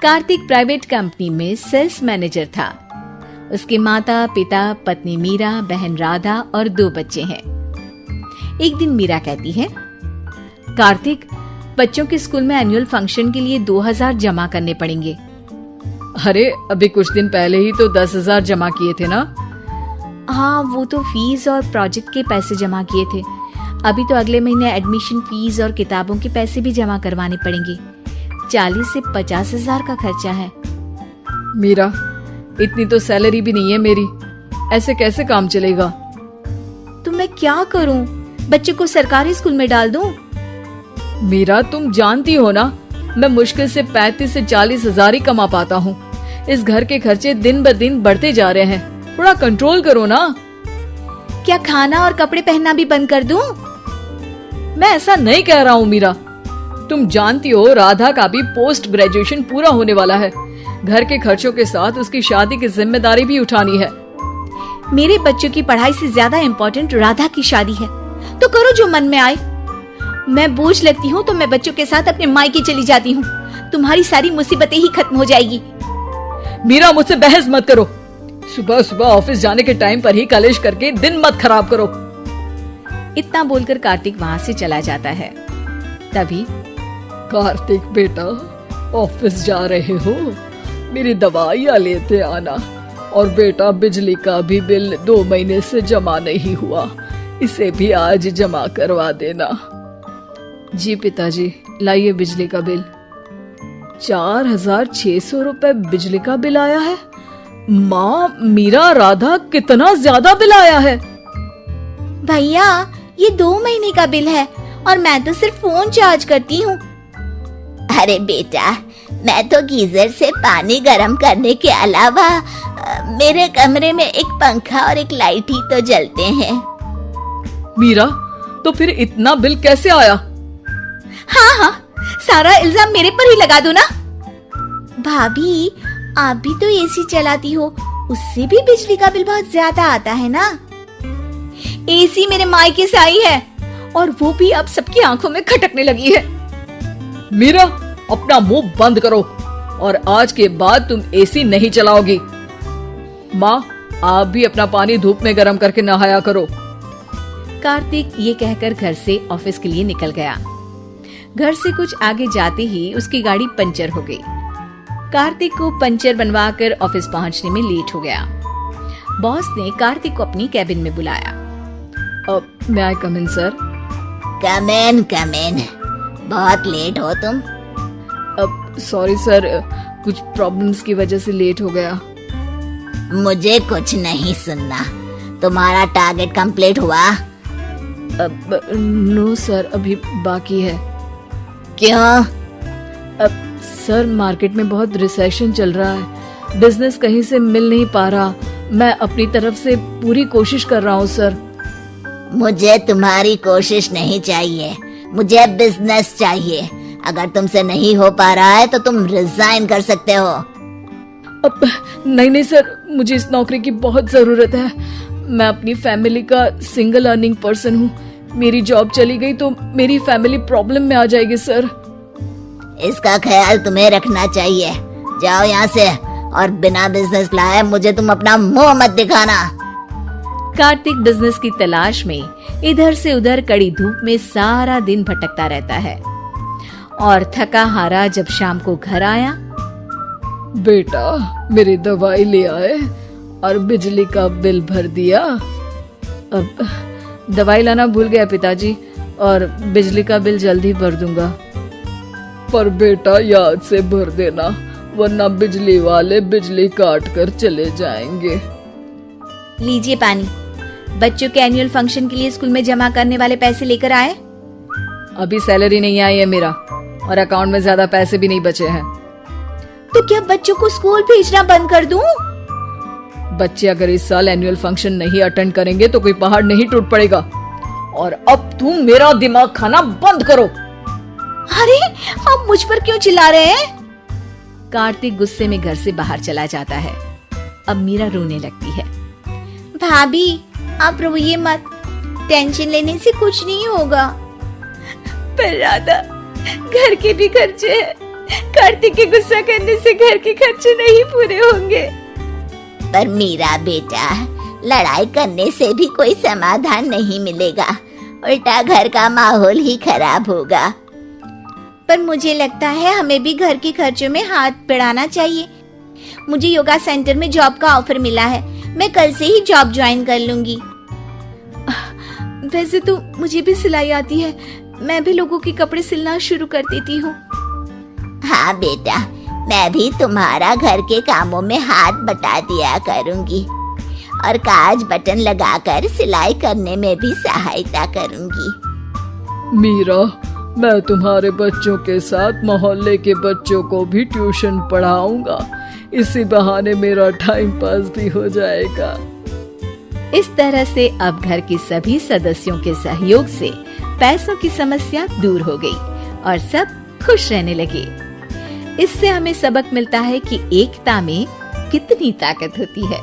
Kartik private company में sales manager था। उसके माता पिता, पत्नी मीरा, बहन राधा और 2 बच्चे हैं। एक दिन मीरा कहती है, कार्तिक, बच्चों के स्कूल में एनुअल फंक्शन के लिए 2000 जमा करने पड़ेंगे। अरे अभी कुछ दिन पहले ही तो 10,000 जमा किए थे ना। हाँ, वो तो फीस और प्रोजेक्ट के पैसे जमा किए थे। अभी तो अगले महीने एडमिशन फीस और किताबों के पैसे भी जमा करवाने पड़ेंगे। 40 से 50,000 का खर्चा है। मीरा, इतनी तो सैलरी भी नहीं है मेरी, ऐसे कैसे काम चलेगा? तो मैं क्या करूं? बच्चे को सरकारी स्कूल में डाल दूं? मीरा, तुम जानती हो ना, मैं मुश्किल से 35 से 40,000 ही कमा पाता हूँ। इस घर के खर्चे दिन ब दिन बढ़ते जा रहे हैं, थोड़ा कंट्रोल करो ना। क्या खाना और कपड़े पहनना भी बंद कर दूं? मैं ऐसा नहीं कह रहा हूँ मीरा। तुम जानती हो राधा का भी पोस्ट ग्रेजुएशन पूरा होने वाला है। घर के खर्चों के साथ उसकी शादी की जिम्मेदारी भी उठानी है। मेरे बच्चों की पढ़ाई से ज्यादा इम्पोर्टेंट राधा की शादी है, तो करो जो मन में आए। मैं बोझ लगती हूँ तो मैं बच्चों के साथ अपने मायके चली जाती हूँ। तुम्हारी सारी मुसीबतें ही खत्म हो जाएगी। मीरा, मुझसे बहस मत करो। सुबह सुबह ऑफिस जाने के टाइम पर ही कलेश करके दिन मत खराब करो। इतना बोलकर कार्तिक वहाँ से चला जाता है। तभी, कार्तिक बेटा, ऑफिस जा रहे हो? मेरी दवाइयाँ लेते आना। और बेटा, बिजली का भी बिल 2 महीने से जमा नहीं हुआ, इसे भी आज जमा करवा देना। जी पिताजी, लाइए बिजली का बिल। 4,600 रुपए बिजली का बिल आया है। माँ, मीरा, राधा, कितना ज्यादा बिल आया है। भैया, ये 2 महीने का बिल है और मैं तो सिर्फ फोन चार्ज करती हूँ। अरे बेटा, मैं तो गीजर से पानी गर्म करने के अलावा मेरे कमरे में एक पंखा और एक लाइट ही तो जलते हैं। मीरा, तो फिर इतना बिल कैसे आया? हाँ, सारा इल्जाम मेरे पर ही लगा दो ना। भाभी, आप भी तो एसी चलाती हो, उससे भी बिजली का बिल बहुत ज्यादा आता है ना। एसी मेरे मायके से आई है और वो भी अब सबकी आंखों में खटकने लगी है। मीरा, अपना मुंह बंद करो और आज के बाद तुम एसी नहीं चलाओगी। माँ, आप भी अपना पानी धूप में गर्म करके नहाया करो। कार्तिक ये कहकर घर से ऑफिस के लिए निकल गया। घर से कुछ आगे जाते ही उसकी गाड़ी पंचर हो गई। कार्तिक को पंचर बनवाकर ऑफिस पहुंचने में लेट हो गया। बॉस ने कार्तिक को अपनी कैबिन में बुलाया। may I come in, sir? Come in. बहुत लेट हो तुम। सॉरी सर, कुछ प्रॉब्लम्स की वजह से लेट हो गया। मुझे कुछ नहीं सुनना। तुम्हारा टारगेट कंप्लीट हुआ? नो सर, अभी बाकी है। क्यों? सर, मार्केट में बहुत रिसेशन चल रहा है, बिजनेस कहीं से मिल नहीं पा रहा। मैं अपनी तरफ से पूरी कोशिश कर रहा हूँ सर। मुझे तुम्हारी कोशिश नहीं चाहिए, मुझे बिजनेस चाहिए। अगर तुमसे नहीं हो पा रहा है तो तुम रिजाइन कर सकते हो। नहीं सर, मुझे इस नौकरी की बहुत जरूरत है। मैं अपनी फैमिली का सिंगल अर्निंग पर्सन हूँ। मेरी जॉब चली गई तो मेरी फैमिली प्रॉब्लम में आ जाएगी सर। इसका ख्याल तुम्हें रखना चाहिए। जाओ यहाँ से और बिना बिजनेस लाए मुझे तुम अपना मुंह मत दिखाना। कार्तिक बिजनेस की तलाश में इधर से उधर कड़ी धूप में सारा दिन भटकता रहता है और थका हारा जब शाम को घर आया, बेटा, मेरी दवाई ले आए और बिजली का बिल भर दिया। अब दवाई लाना भूल गया पिताजी, और बिजली का बिल जल्दी भर दूंगा। पर बेटा, याद से भर देना, वरना बिजली वाले बिजली काट कर चले जाएंगे। लीजिए पानी। बच्चों के एनुअल फंक्शन के लिए स्कूल में जमा करने वाले पैसे लेकर आए? अभी सैलरी नहीं आई है मेरा, और अकाउंट में ज्यादा पैसे भी नहीं बचे हैं। तो क्या बच्चों को स्कूल भेजना बंद कर दूं? बच्चे अगर इस साल एनुअल फंक्शन नहीं अटेंड करेंगे तो कोई पहाड़ नहीं टूट पड़ेगा। और अब तुम मेरा दिमाग खाना बंद करो। अरे, आप मुझ पर क्यों चिल्ला रहे हैं? कार्तिक गुस्से में घर से बाहर चला जाता है। अब मीरा रोने लगती है। भाभी, आप रोइए मत, टेंशन लेने से कुछ नहीं होगा। पर राधा, घर के भी खर्चे हैं, कार्तिक के गुस्सा करने से घर के खर्चे नहीं पूरे होंगे। पर मीरा बेटा, लड़ाई करने से भी कोई समाधान नहीं मिलेगा, उल्टा घर का माहौल ही खराब होगा। पर मुझे लगता है हमें भी घर के खर्चों में हाथ बढ़ाना चाहिए। मुझे योगा सेंटर में जॉब का ऑफर मिला है, मैं कल से ही जॉब ज्वाइन कर लूंगी। वैसे तो मुझे भी सिलाई आती है, मैं भी लोगों के कपड़े सिलना शुरू कर देती हूँ। हाँ बेटा, मैं भी तुम्हारा घर के कामों में हाथ बटा दिया करूंगी और काज बटन लगाकर सिलाई करने में भी सहायता करूंगी। मीरा, मैं तुम्हारे बच्चों के साथ मोहल्ले के बच्चों को भी ट्यूशन पढ़ाऊंगा। इसी बहाने मेरा टाइम पास भी हो जाएगा। इस तरह से अब घर के सभी सदस्यों के सहयोग से पैसों की समस्या दूर हो गई और सब खुश रहने लगे। इससे हमें सबक मिलता है कि एकता में कितनी ताकत होती है।